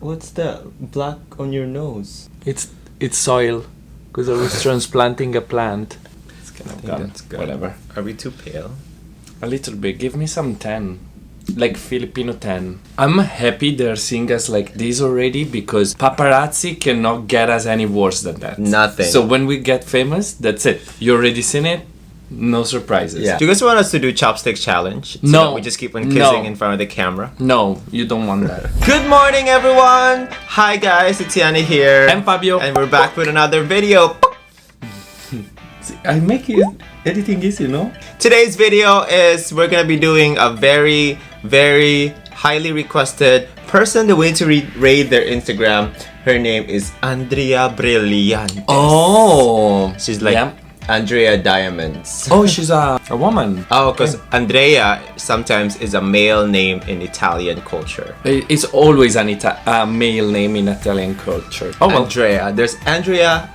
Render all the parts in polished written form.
What's that black on your nose? It's soil, because I was transplanting a plant. It's kind of gone. That's good. Whatever. Are we too pale? A little bit. Give me some tan. Like Filipino tan. I'm happy they're seeing us like this already because paparazzi cannot get us any worse than that. Nothing. So when we get famous, that's it. You already seen it. No surprises. Yeah. Do you guys want us to do chopstick challenge? So No. that we just keep on kissing in front of the camera. No, you don't want that. Good morning, everyone. Hi guys, it's Yani here. I'm Fabio. And we're back with another video. See, I make it editing easy, no? Today's video is we're gonna be doing a very, very highly requested person that we need to raid their Instagram. Her name is Andrea Brillantes. Oh, She's like Andrea Diamonds. Oh, she's a woman. Oh, because Andrea sometimes is a male name in Italian culture. It's always a male name in Italian culture. Oh, well. Andrea. There's Andrea.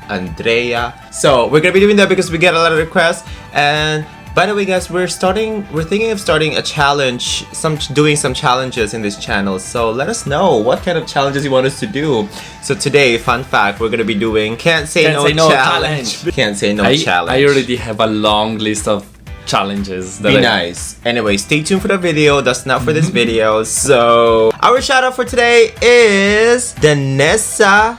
So we're gonna be doing that because we get a lot of requests. And by the way, guys, we're thinking of starting a challenge, doing some challenges in this channel. So let us know what kind of challenges you want us to do. So today, fun fact, we're gonna be doing Can't Say No challenge. Can't Say No challenge. I already have a long list of challenges. Be nice. Anyway, stay tuned for the video. That's not for this video. So our shout out for today is Danessa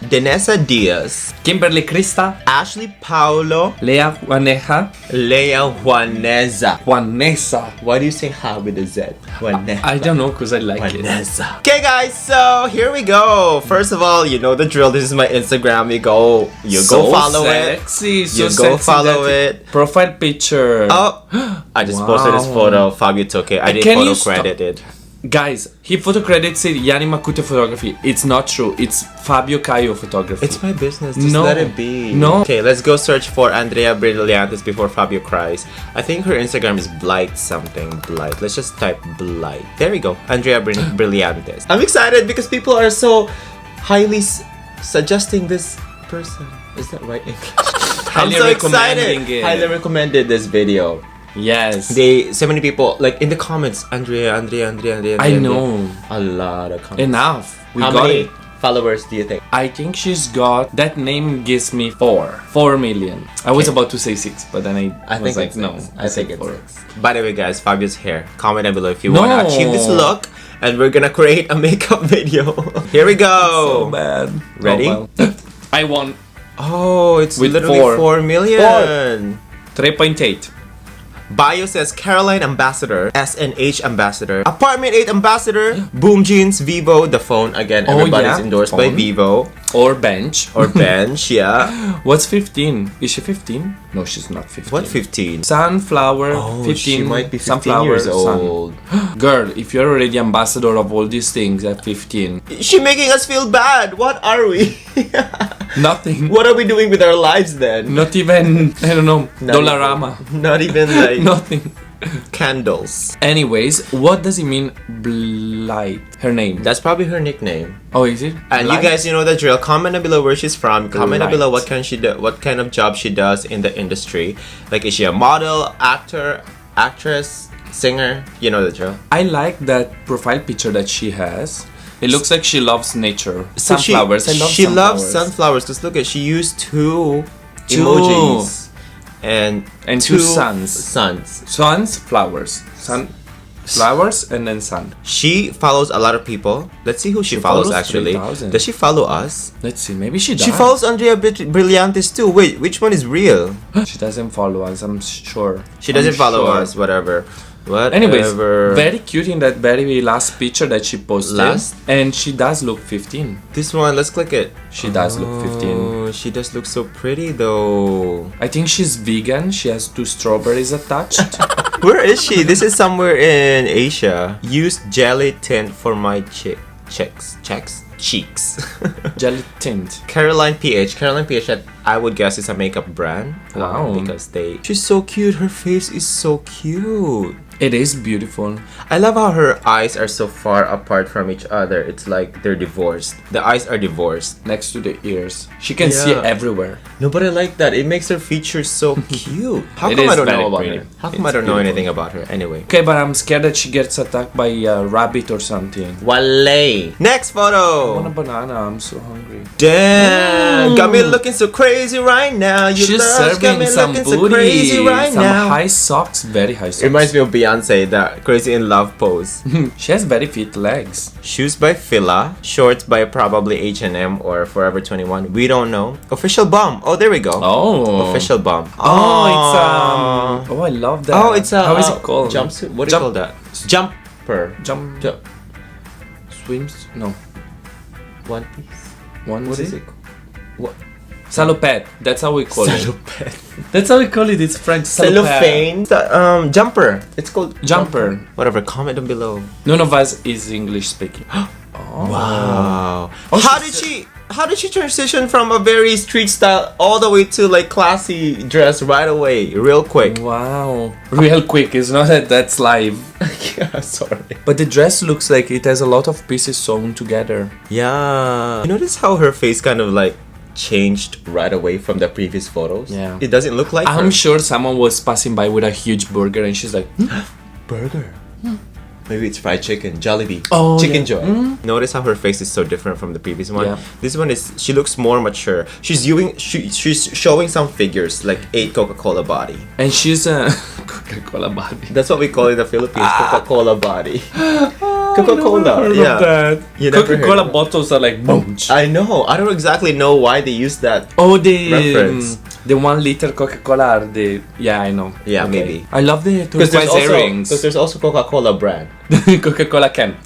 Diaz, Kimberly Krista, Ashley Paulo, Lea Juaneza. Why do you say ha with a Z? Juaneza. I don't know because I like Juaneza. Okay guys, so here we go. First of all, you know the drill. This is my Instagram. You go follow sexy, it. So you go sexy follow it. Profile picture. Oh, I just posted this photo. Fabio took it. I didn't photo credited. Guys, he photo credits it Yani Makute photography. It's not true. It's Fabio Caio photography. It's my business. Just let it be. No. Okay, let's go search for Andrea Brillantes before Fabio cries. I think her Instagram is Blight something. Blight. Let's just type Blight. There we go. Andrea Brillantes. I'm excited because people are so highly suggesting this person. Is that right English? I'm so excited. Highly recommended this video. Yes. So many people like in the comments. Andrea. I know. A lot of comments. Enough. How many followers do you think? I think she's got, that name gives me 4 million. I was about to say 6, but then I was like, no. I think it's 6. By the way, guys, Fabio's hair. Comment down below if you want to achieve this look, and we're gonna create a makeup video. Here we go. So bad. Ready? Oh, well. I won. Oh, it's with literally 4 million. 3.8. Bio says Caroline Ambassador, SNH Ambassador, Apartment 8 Ambassador, Boom Jeans, Vivo, the phone again. Everybody's endorsed by Vivo. Or Bench. Yeah. What's 15? Is she 15? No, she's not 15. What 15? Sunflower. Oh, 15. She might be 15 Sunflower, years old. Girl, if you're already ambassador of all these things at 15. She's making us feel bad. What are we? Nothing. What are we doing with our lives then? Not even, I don't know, Dollarama. Not even like nothing. Candles. Anyways, what does it mean, Blight? Her name. That's probably her nickname. Oh, is it? And Blight? you guys, you know the drill. Comment down below where she's from. Comment down below what kind of job she does in the industry. Like, is she a model, actor, actress, singer? You know the drill. I like that profile picture that she has. It looks like she loves nature. So sunflowers. She loves sunflowers because look at, she used two emojis and two suns. Suns, flowers. Flowers and then sun. She follows a lot of people. Let's see who she follows actually. 3,000. Does she follow us? Let's see. Maybe she does. She follows Andrea Brillantes too. Wait, which one is real? She doesn't follow us, I'm sure. She doesn't follow us, whatever. Anyways, very cute in that very last picture that she posted. And she does look 15. This one, let's click it. She does look 15. She does look so pretty though. I think she's vegan. She has 2 strawberries attached. Where is she? This is somewhere in Asia. Use jelly tint for my cheeks. Jelly tint. Caroline PH, I would guess is a makeup brand. Wow. Because she's so cute. Her face is so cute. It is beautiful. I love how her eyes are so far apart from each other. It's like they're divorced. The eyes are divorced. Next to the ears. She can see Yeah. everywhere. No, but I like that. It makes her features so cute. How It come is I don't very know about pretty. her? How come It's I don't know beautiful. anything about her? Anyway. Okay, but I'm scared that she gets attacked by a rabbit or something. Wale. Next I want a photo. banana. I'm so hungry. Damn. Got me looking so crazy right now. You She's love, got me serving some looking so booty. crazy right Some now. high socks. Very high socks. It reminds me of Beyonce, that crazy in love pose. She has very fit legs. Shoes by Fila, shorts by probably H&M or Forever 21. We don't know. Official bum. Oh, there we go. Oh. Official bum. Oh, it's Oh, I love that. Oh, it's a How is it called? jumpsuit. What do you call that? Jumper. Jump. Ju- Swims? No. One piece. One. What is it? What? Salopette. That's how we call it. Cellophane. That's how we call it. It's French. Salopette. Cellophane. Jumper. It's called Jumper. Whatever. Comment down below. None of us is English speaking. Wow. Oh, How did she transition from a very street style all the way to like classy dress right away, real quick? Wow. Real quick. It's not that that's live. Yeah, sorry. But the dress looks like it has a lot of pieces sewn together. Yeah. You notice how her face kind of like changed right away from the previous photos? Yeah. It doesn't look like I'm her. sure someone was passing by with a huge burger and she's like, Burger. Maybe it's fried chicken, Jollibee, Oh, Chicken yeah. Joy. Notice how her face is so different from the previous one. Yeah. This one is, she looks more mature. She's showing some figures like 8 Coca-Cola body. and she's a Coca-Cola body. That's what we call it in the Philippines, Coca-Cola body. Oh, Coca-Cola, yeah. You never heard Coca-Cola of it? bottles are like boom. I know. I don't exactly know why they use that. Oh, the Reference. the 1 liter Coca-Cola are the I know. Yeah, Okay. maybe. I love the Because turquoise earrings. there's also Coca-Cola brand. Coca-Cola can.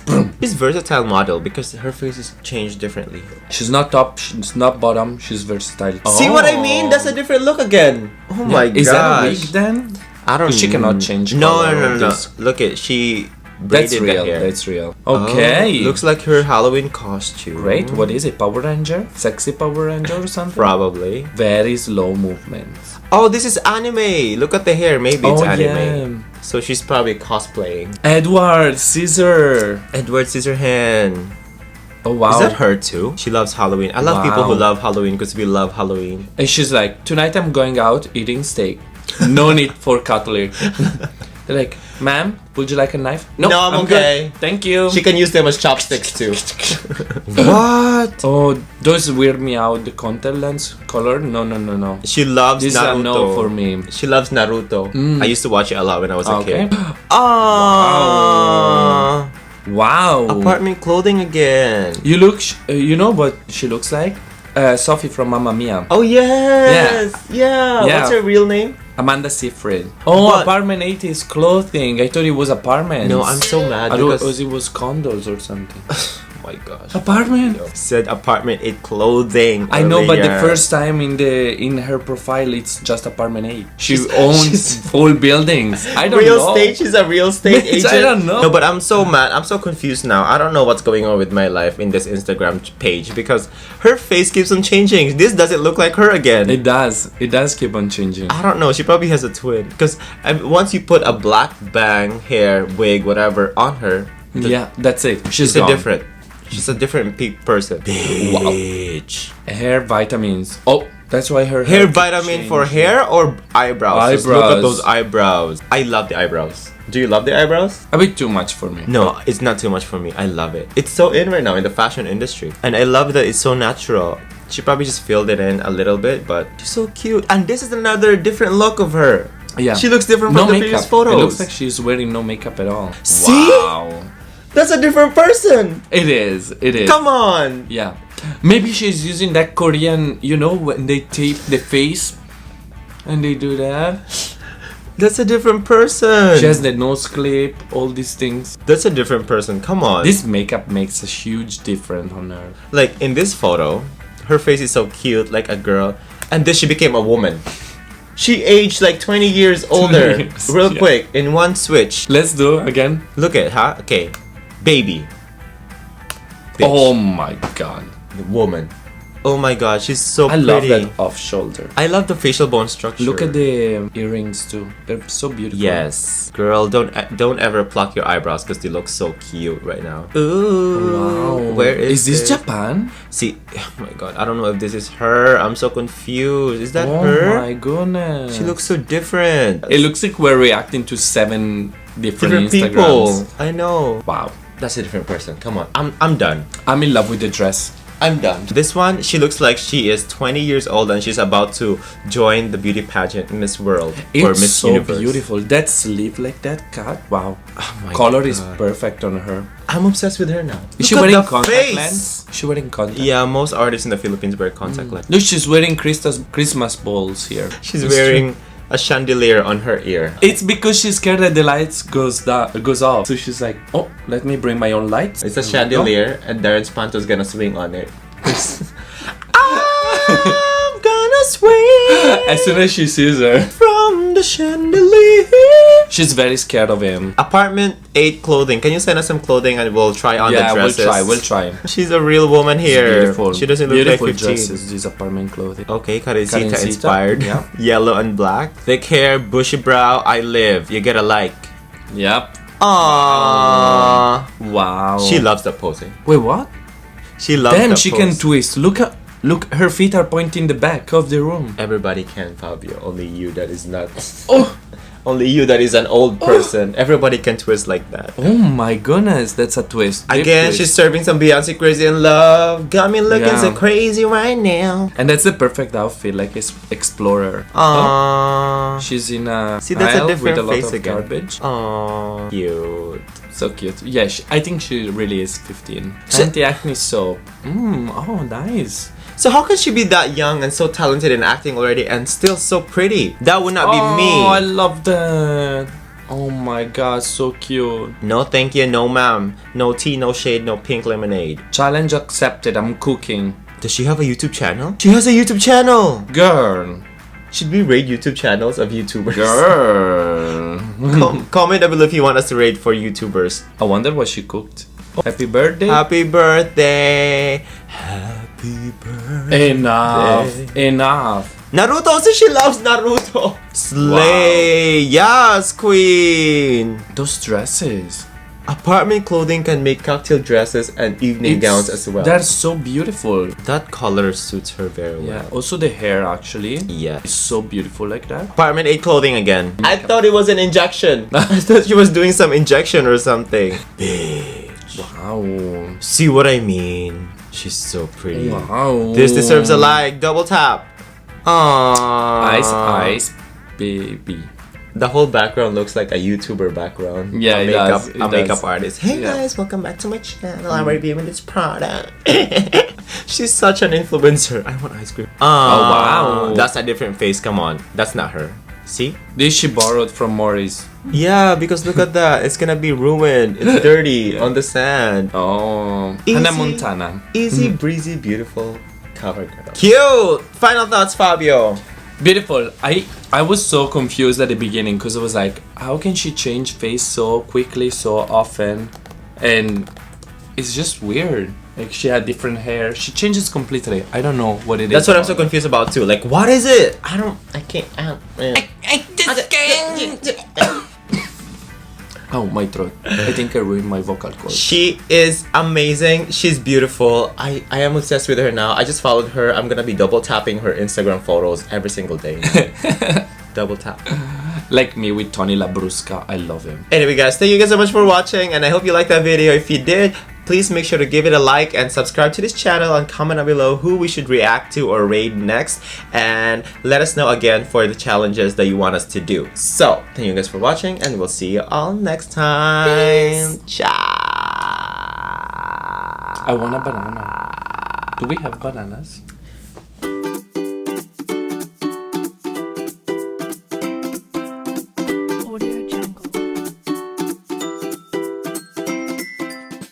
She's versatile model because her face is changed differently. She's not top. She's not bottom. She's versatile. See what I mean? That's a different look again. Oh my gosh. Is that a wig then? I don't. She cannot change No, color no, no, of no. this. Look at she. That's braided the real. hair. That's real. Oh, Okay. looks like her Halloween costume. Great. What is it? Power Ranger? Sexy Power Ranger or something? Probably. Very slow movements. Oh, this is anime. Look at the hair. Maybe it's Oh, anime. yeah. So she's probably cosplaying. Edward Caesar. Edward Scissorhand. Oh wow. Is that her too? She loves Halloween. I love people who Wow. love Halloween because we love Halloween. And she's like, tonight I'm going out eating steak. No need for cutlery. They're like, ma'am, would you like a knife? No, I'm okay. Good. Thank you. She can use them as chopsticks too. What? Oh, those weird me out. The contact lens color? No, no, no, no. She loves This is Naruto. a no for me. She loves Naruto. I used to watch it a lot when I was a Okay. kid. Oh, Wow. apartment clothing again. You look, you know what she looks like? Sophie from Mamma Mia. Oh yes, yeah. Yeah. What's her real name? Amanda Seyfried. Oh, But- apartment 80 is clothing. I thought it was apartments. No, I'm so mad I thought because it was condos or something. oh my gosh. Apartment. Said apartment 8 clothing. I know, but the earlier. first time in her profile, it's just apartment 8. She She's- owns she's- full buildings. I don't real know. estate. She's a real estate Bitch, agent. I don't know. No, but I'm so mad. I'm so confused now. I don't know what's going on with my life in this Instagram page because her face keeps on changing. This doesn't look like her again. It does. It does keep on changing. I don't know. She probably has a twin because once you put a black bang, hair, wig, whatever on her, Yeah, that's it. She's she's a gone. different. She's a different person. Bitch. Hair vitamins. Oh, that's why her Hair keep vitamin for changing. hair or eyebrows? Just look at Eyebrows. those eyebrows. I love the eyebrows. Do you love the eyebrows? A bit too much for me. No, it's not too much for me. I love it. It's so in right now in the fashion industry. And I love that it's so natural. She probably just filled it in a little bit, but she's so cute. And this is another different look of her. Yeah. She looks different No from the makeup. previous photos. It looks like she's wearing no makeup at all. See? Wow. That's a different person. It is. It is. Come on. Yeah. Maybe she's using that Korean, you know, when they tape the face and they do that. That's a different person. She has the nose clip, all these things. That's a different person. Come on. This makeup makes a huge difference on her. Like in this photo, her face is so cute, like a girl, and then she became a woman. She aged like 20 years older, years, real yeah. quick, in one switch. Let's do again. Look at her. Okay, baby. Bitch. Oh my god. The woman. Oh my god, she's so I pretty. love that off shoulder. I love the facial bone structure. Look at the earrings too. They're so beautiful. Yes, girl, don't ever pluck your eyebrows because they look so cute right now. Ooh, Wow. where is this it? Japan? See, oh my god, I don't know if this is her. I'm so confused. Is that Oh her? my goodness. She looks so different. It looks like we're reacting to 7 different Different Instagrams. people. I know. Wow. That's a different person. Come on, I'm done. I'm in love with the dress. I'm done. This one, she looks like she is 20 years old and she's about to join the beauty pageant Miss World or It's Miss so Universe. beautiful. That sleeve like that cut. Wow. Oh my Color god. is perfect on her. I'm obsessed with her now. Is she Look at wearing the contact face. lens? Is she wearing contact? Yeah, most artists in the Philippines wear contact lens. Look, she's wearing Christmas balls here. She's It's wearing true. a chandelier on her ear. It's because she's scared that the lights goes off. So she's like, oh, let me bring my own lights. It's a chandelier and Darren Spanto's gonna swing on it. I'm gonna swing As soon as she sees her, from the chandelier. she's very scared of him. Apartment 8 clothing. Can you send us some clothing and we'll try on the dresses? We'll try. She's a real woman here. Beautiful. She doesn't look beautiful like 15. dresses, these apartment clothing. Okay, Karencita Karencita, inspired. yeah. Yellow and black. Thick hair, bushy brow. I live. You get a like. Yep. Aww. Wow. She loves the posing. Wait, what? She loves Damn, the she pose. can twist. Look, her feet are pointing the back of the room. Everybody can, Fabio. Only you that is not. Oh, Only you that is an old person. Everybody can twist like that. oh my goodness, that's a twist. Big Again, twist. she's serving some Beyonce Crazy in Love. Got me looking Yeah. so crazy right now. And that's the perfect outfit, like explorer. Aww. She's in a See, that's a aisle different with a lot face of again. garbage. Aww. Cute. So cute. Yeah, I think she really is 15. So- Anti-acne soap. Oh, nice. So how can she be that young and so talented in acting already and still so pretty? That would not be Oh, me. I love that. Oh my god, so cute. No thank you, no ma'am. No tea, no shade, no pink lemonade. Challenge accepted. I'm cooking. Does she have a YouTube channel? She has a YouTube channel! Girl. Should we rate YouTube channels of YouTubers? Girl. Comment down below if you want us to rate for YouTubers. I wonder what she cooked. Happy birthday. Happy birthday! Happy birthday! Enough. Naruto! Also, she loves Naruto! Slay! Yes, queen! Those dresses. Apartment clothing can make cocktail dresses and evening gowns as well. They're so beautiful. That color suits her very well. Yeah. Also the hair actually. Yeah. It's so beautiful like that. Apartment 8 clothing again. I thought it was an injection. I thought she was doing some injection or something. Wow. See what I mean? She's so pretty. Wow. This deserves a like. Double tap. Aww. Ice, baby. The whole background looks like a YouTuber background. Yeah, a it makeup, does, it a makeup does. artist. Hey Yeah. guys, welcome back to my channel. I'm reviewing this product. She's such an influencer. I want ice cream. wow. That's a different face. Come on, that's not her. See? This she borrowed from Morris. Yeah, because look at that. It's gonna be ruined. It's dirty on the sand. Oh. Easy. Hannah Montana. Easy breezy, beautiful cover girl. Cute. Final thoughts, Fabio. Beautiful. I was so confused at the beginning because I was like, how can she change face so quickly, so often? And it's just weird. Like she had different hair. She changes completely. I don't know what it is. That's what I'm so confused about too. Like, what is it? I can't. Oh, my throat. I think I ruined my vocal cords. She is amazing. She's beautiful. I am obsessed with her now. I just followed her. I'm gonna be double tapping her Instagram photos every single day. Double tap. Like me with Tony Labrusca. I love him. Anyway guys, thank you guys so much for watching and I hope you liked that video. If you did, please make sure to give it a like and subscribe to this channel and comment down below who we should react to or raid next, and let us know again for the challenges that you want us to do. So thank you guys for watching and we'll see you all next time. Ciao. I want a banana. Do we have bananas?